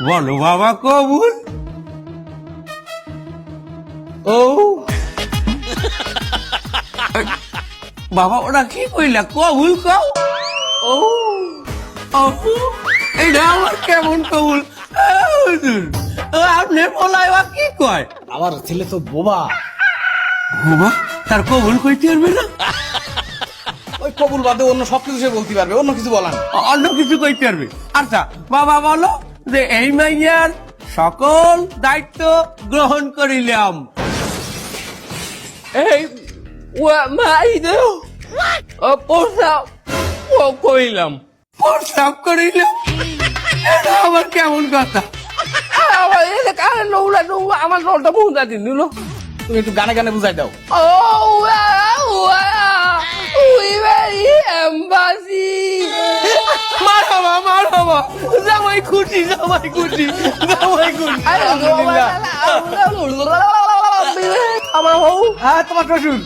বলো বাবা কবুল। ও বাবা ওরা কি কইলা কবুল কও। ও এটা আমার কেমন কবুল। আপনার বলাই বা কি কয়? আমার ছেলে তো বোবা। বাবা তার কবুল কইতে পারবে না? ওই কবুল বাদে অন্য সবকিছু সে বলতে পারবে, অন্য কিছু বলা না। অন্য কিছু কইতে পারবে। আচ্ছা বাবা বলো যে এই মাইয়ার সকল দায়িত্ব গ্রহণ করিলাম। এই মাইদেও প্রস্তাব করিলাম। প্রস্তাব করিলাম? এটা আবার কেমন কথা? আমার রোলটা বুঝা দিন দিল। তুমি একটু গানে গানে বুঝাই দাও। মারহাবা জামাই খুশি জামাই খুশি জামাই খুশি। আমার বউ, হ্যাঁ তোমার শ্বশুর।